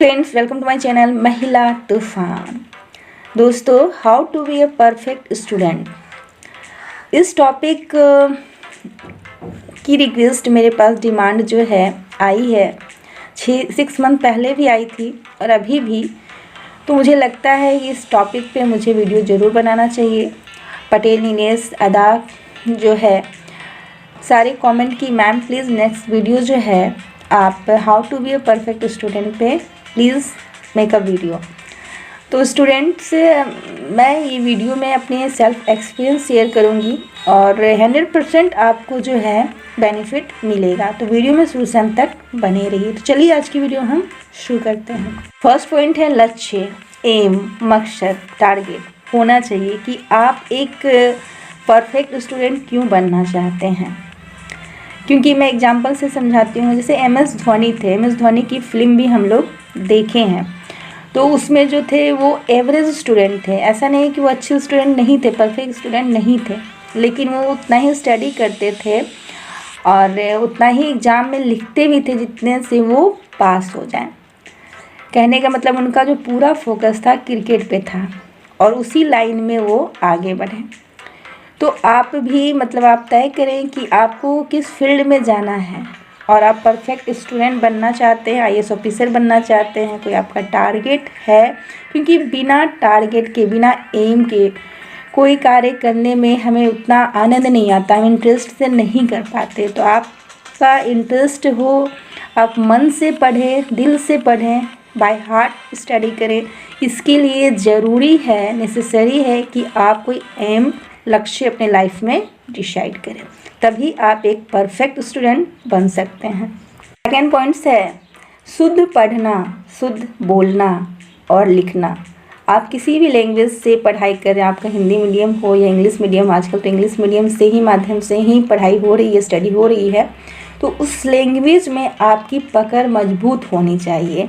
Friends, welcome to my channel महिला तूफान। दोस्तों, how to be a perfect student, इस टॉपिक की रिक्वेस्ट मेरे पास डिमांड जो है आई है 6 मंथ पहले भी आई थी और अभी भी। तो मुझे लगता है कि इस टॉपिक पे मुझे वीडियो ज़रूर बनाना चाहिए। पटेल निनेश अदा जो है सारे कमेंट की मैम प्लीज़ नेक्स्ट वीडियो जो है आप how to be a perfect student पे प्लीज़ मेक अ वीडियो। तो स्टूडेंट से मैं ये वीडियो में अपने सेल्फ एक्सपीरियंस शेयर करूँगी और 100% आपको जो है बेनिफिट मिलेगा। तो वीडियो में शुरू से अंत तक बने रहिए। तो चलिए आज की वीडियो हम शुरू करते हैं। फर्स्ट पॉइंट है लक्ष्य, एम, मकसद, टारगेट होना चाहिए कि आप एक परफेक्ट स्टूडेंट क्यों बनना चाहते हैं। क्योंकि मैं एग्जांपल से समझाती हूँ। जैसे MS धोनी थे, MS धोनी की फिल्म भी हम लोग देखे हैं। तो उसमें जो थे वो एवरेज स्टूडेंट थे। ऐसा नहीं कि वो अच्छे स्टूडेंट नहीं थे, परफेक्ट स्टूडेंट नहीं थे, लेकिन वो उतना ही स्टडी करते थे और उतना ही एग्ज़ाम में लिखते भी थे जितने से वो पास हो जाएं। कहने का मतलब उनका जो पूरा फोकस था क्रिकेट पे था और उसी लाइन में वो आगे बढ़े। तो आप भी आप तय करें कि आपको किस फील्ड में जाना है और आप परफेक्ट स्टूडेंट बनना चाहते हैं, IAS ऑफिसर बनना चाहते हैं, कोई आपका टारगेट है। क्योंकि बिना टारगेट के, बिना एम के कोई कार्य करने में हमें उतना आनंद नहीं आता, हम इंटरेस्ट से नहीं कर पाते। तो आपका इंटरेस्ट हो, आप मन से पढ़ें, दिल से पढ़ें, बाय हार्ट स्टडी करें। इसके लिए ज़रूरी है, नेसेसरी है कि आप कोई एम, लक्ष्य अपने लाइफ में डिसाइड करें, तभी आप एक परफेक्ट स्टूडेंट बन सकते हैं। सेकेंड पॉइंट्स है शुद्ध पढ़ना, शुद्ध बोलना और लिखना। आप किसी भी लैंग्वेज से पढ़ाई करें, आपका हिंदी मीडियम हो या इंग्लिश मीडियम, आजकल तो इंग्लिश मीडियम से ही माध्यम से ही पढ़ाई हो रही है, स्टडी हो रही है। तो उस लैंग्वेज में आपकी पकड़ मजबूत होनी चाहिए।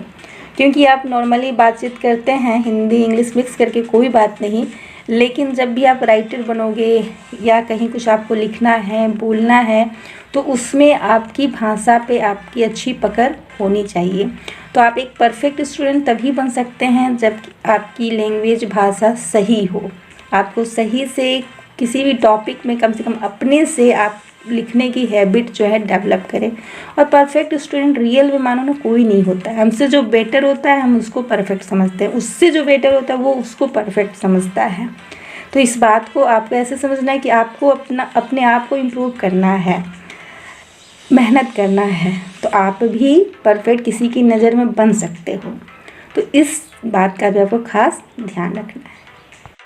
क्योंकि आप नॉर्मली बातचीत करते हैं हिंदी इंग्लिश मिक्स करके, कोई बात नहीं, लेकिन जब भी आप राइटर बनोगे या कहीं कुछ आपको लिखना है, बोलना है, तो उसमें आपकी भाषा पे आपकी अच्छी पकड़ होनी चाहिए। तो आप एक परफेक्ट स्टूडेंट तभी बन सकते हैं जब आपकी लैंग्वेज, भाषा सही हो। आपको सही से किसी भी टॉपिक में कम से कम अपने से आप लिखने की हैबिट जो है डेवलप करें। और परफेक्ट स्टूडेंट रियल में मानो ना कोई नहीं होता है। हमसे जो बेटर होता है हम उसको परफेक्ट समझते हैं, उससे जो बेटर होता है वो उसको परफेक्ट समझता है। तो इस बात को आपको ऐसे समझना है कि आपको अपने आप को इम्प्रूव करना है, मेहनत करना है, तो आप भी परफेक्ट किसी की नज़र में बन सकते हो। तो इस बात का भी आपको खास ध्यान रखना है।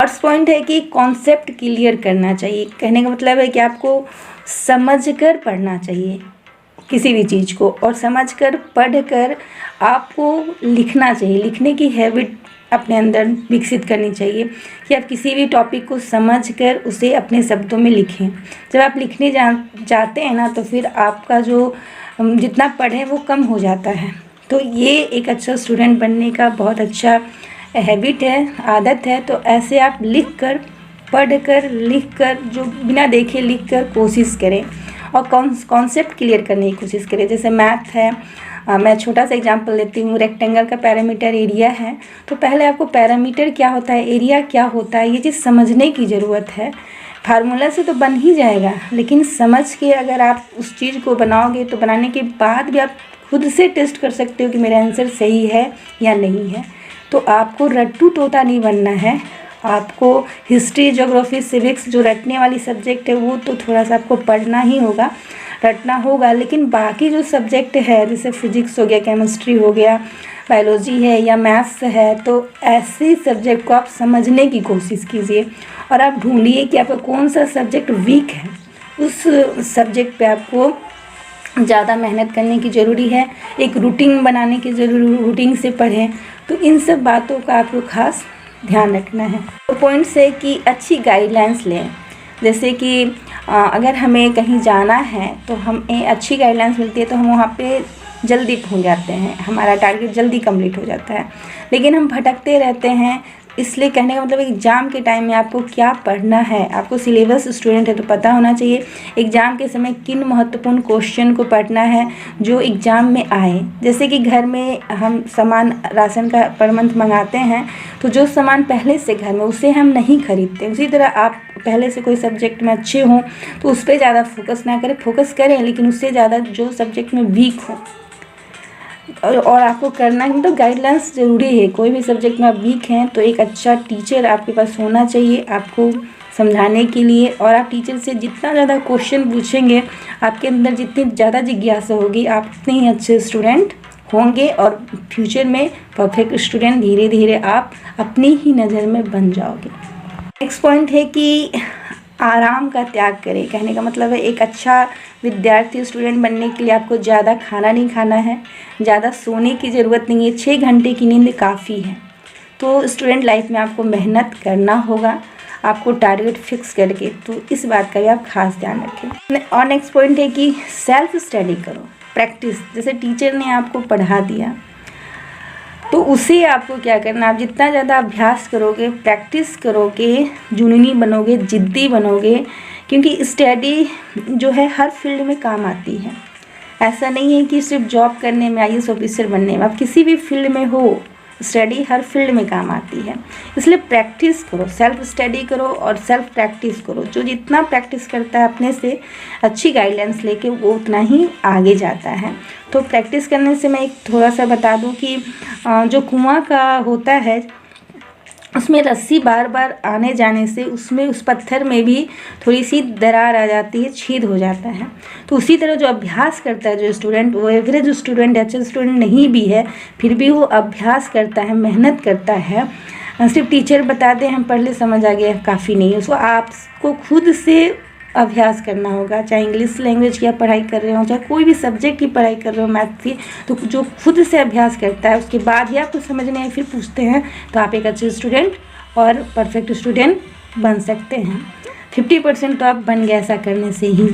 फर्स्ट पॉइंट है कि कॉन्सेप्ट क्लियर करना चाहिए। कहने का मतलब है कि आपको समझकर पढ़ना चाहिए किसी भी चीज़ को, और समझकर पढ़कर आपको लिखना चाहिए। लिखने की हैबिट अपने अंदर विकसित करनी चाहिए कि आप किसी भी टॉपिक को समझकर उसे अपने शब्दों में लिखें। जब आप लिखने जाते हैं ना, तो फिर आपका जो जितना पढ़ें वो कम हो जाता है। तो ये एक अच्छा स्टूडेंट बनने का बहुत अच्छा हैबिट है, आदत है। तो ऐसे आप लिख कर, पढ़ कर, लिख कर, जो बिना देखे लिख कर कोशिश करें और कॉन्सेप्ट क्लियर करने की कोशिश करें। जैसे मैथ है, मैं छोटा सा एग्जांपल लेती हूँ। रेक्टेंगल का पैरामीटर एरिया है, तो पहले आपको पैरामीटर क्या होता है, एरिया क्या होता है, ये चीज़ समझने की ज़रूरत है। फार्मूला से तो बन ही जाएगा, लेकिन समझ के अगर आप उस चीज़ को बनाओगे तो बनाने के बाद भी आप खुद से टेस्ट कर सकते हो कि मेरा आंसर सही है या नहीं है। तो आपको रट्टू तोता नहीं बनना है। आपको हिस्ट्री, ज्योग्राफी, सिविक्स जो रटने वाली सब्जेक्ट है वो तो थोड़ा सा आपको पढ़ना ही होगा, रटना होगा। लेकिन बाकी जो सब्जेक्ट है, जैसे फिजिक्स हो गया, केमिस्ट्री हो गया, बायोलॉजी है या मैथ्स है, तो ऐसे सब्जेक्ट को आप समझने की कोशिश कीजिए और आप ढूंढिए कि आपका कौन सा सब्जेक्ट वीक है। उस सब्जेक्ट पे आपको ज़्यादा मेहनत करने की ज़रूरी है, एक रूटीन बनाने की ज़रूरी, रूटीन से पढ़ें। तो इन सब बातों का आपको खास ध्यान रखना है। तो पॉइंट्स है कि अच्छी गाइडलाइंस लें। जैसे कि अगर हमें कहीं जाना है तो हमें अच्छी गाइडलाइंस मिलती है तो हम वहाँ पे जल्दी पहुँच जाते हैं, हमारा टारगेट जल्दी कंप्लीट हो जाता है। लेकिन हम भटकते रहते हैं, इसलिए कहने का मतलब एग्ज़ाम के टाइम में आपको क्या पढ़ना है, आपको सिलेबस स्टूडेंट है तो पता होना चाहिए एग्ज़ाम के समय किन महत्वपूर्ण क्वेश्चन को पढ़ना है जो एग्ज़ाम में आए। जैसे कि घर में हम सामान राशन का पर मंथ मंगाते हैं, तो जो सामान पहले से घर में उसे हम नहीं खरीदते, उसी तरह आप पहले से कोई सब्जेक्ट में अच्छे हों तो उस पर ज़्यादा फोकस ना करें, फोकस करें लेकिन उससे ज़्यादा जो सब्जेक्ट में वीक हो और आपको करना है, मतलब गाइडलाइंस ज़रूरी है। कोई भी सब्जेक्ट में आप वीक हैं तो एक अच्छा टीचर आपके पास होना चाहिए आपको समझाने के लिए, और आप टीचर से जितना ज़्यादा क्वेश्चन पूछेंगे, आपके अंदर जितनी ज़्यादा जिज्ञासा होगी, आप उतने ही अच्छे स्टूडेंट होंगे और फ्यूचर में परफेक्ट स्टूडेंट धीरे धीरे आप अपनी ही नज़र में बन जाओगे। नेक्स्ट पॉइंट है कि आराम का त्याग करें। कहने का मतलब है एक अच्छा विद्यार्थी स्टूडेंट बनने के लिए आपको ज़्यादा खाना नहीं खाना है, ज़्यादा सोने की ज़रूरत नहीं है, 6 घंटे की नींद काफ़ी है। तो स्टूडेंट लाइफ में आपको मेहनत करना होगा, आपको टारगेट फिक्स करके, तो इस बात का भी आप खास ध्यान रखें। और नेक्स्ट पॉइंट है कि सेल्फ स्टडी करो, प्रैक्टिस। जैसे टीचर ने आपको पढ़ा दिया तो उसे आपको क्या करना, आप जितना ज़्यादा अभ्यास करोगे, प्रैक्टिस करोगे, जुनूनी बनोगे, जिद्दी बनोगे, क्योंकि स्टडी जो है हर फील्ड में काम आती है। ऐसा नहीं है कि सिर्फ जॉब करने में, IAS ऑफिसर बनने में, आप किसी भी फील्ड में हो, स्टडी हर फील्ड में काम आती है। इसलिए प्रैक्टिस करो, सेल्फ स्टडी करो और सेल्फ प्रैक्टिस करो। जो जितना प्रैक्टिस करता है अपने से अच्छी गाइडेंस लेके, वो उतना ही आगे जाता है। तो प्रैक्टिस करने से मैं एक थोड़ा सा बता दूं कि जो कुआं का होता है उसमें रस्सी बार बार आने जाने से उसमें उस पत्थर में भी थोड़ी सी दरार आ जाती है, छेद हो जाता है। तो उसी तरह जो अभ्यास करता है जो स्टूडेंट, वो एवरेज स्टूडेंट, अच्छा स्टूडेंट नहीं भी है, फिर भी वो अभ्यास करता है, मेहनत करता है। सिर्फ टीचर बता दें हम पढ़ ले समझ आ गया काफ़ी नहीं, उसको आपको खुद से अभ्यास करना होगा। चाहे इंग्लिश लैंग्वेज की आप पढ़ाई कर रहे हो, चाहे कोई भी सब्जेक्ट की पढ़ाई कर रहे हो मैथ की, तो जो खुद से अभ्यास करता है उसके बाद ही आपको समझ नहीं आए फिर पूछते हैं, तो आप एक अच्छे स्टूडेंट और परफेक्ट स्टूडेंट बन सकते हैं। 50% तो आप बन गए ऐसा करने से ही।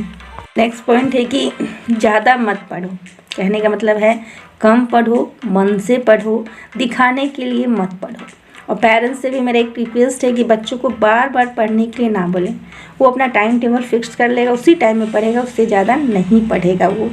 नेक्स्ट पॉइंट है कि ज़्यादा मत पढ़ो। कहने का मतलब है कम पढ़ो, मन से पढ़ो, दिखाने के लिए मत पढ़ो। और पेरेंट्स से भी मेरा एक रिक्वेस्ट है कि बच्चों को बार बार पढ़ने के लिए ना बोलें। वो अपना टाइम टेबल फिक्स कर लेगा, उसी टाइम में पढ़ेगा, उससे ज़्यादा नहीं पढ़ेगा वो,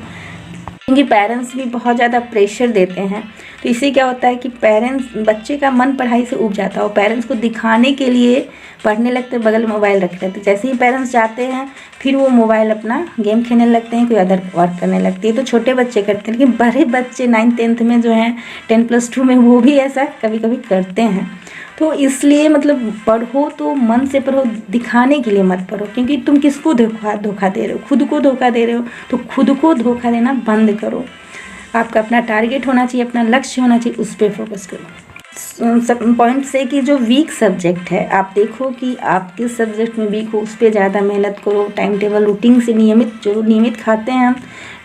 क्योंकि पेरेंट्स भी बहुत ज़्यादा प्रेशर देते हैं। तो इससे क्या होता है कि पेरेंट्स, बच्चे का मन पढ़ाई से उब जाता है और पेरेंट्स को दिखाने के लिए पढ़ने लगते, बगल में मोबाइल रख लेते। जैसे ही पेरेंट्स जाते हैं फिर वो मोबाइल अपना गेम खेलने लगते हैं, कोई अदर वर्क करने लगती है। तो छोटे बच्चे करते हैं, लेकिन बड़े बच्चे 9th 10th में जो हैं, 10+2 में, वो भी ऐसा कभी कभी करते हैं। तो इसलिए मतलब पढ़ो तो मन से पढ़ो, दिखाने के लिए मत पढ़ो, क्योंकि तुम किसको धोखा दे रहे हो, खुद को धोखा दे रहे हो। तो खुद को धोखा देना बंद करो। आपका अपना टारगेट होना चाहिए, अपना लक्ष्य होना चाहिए, उस पर फोकस करो। सब पॉइंट से कि जो वीक सब्जेक्ट है, आप देखो कि आप किस सब्जेक्ट में वीक हो, उस पर ज़्यादा मेहनत करो। टाइम टेबल रूटीन से नियमित खाते हैं हम,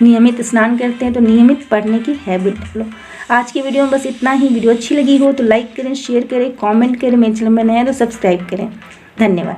नियमित स्नान करते हैं, तो नियमित पढ़ने की हैबिट डालो। आज की वीडियो में बस इतना ही। वीडियो अच्छी लगी हो तो लाइक करें, शेयर करें, कमेंट करें। मेरे चैनल में नए हैं तो सब्सक्राइब करें। धन्यवाद।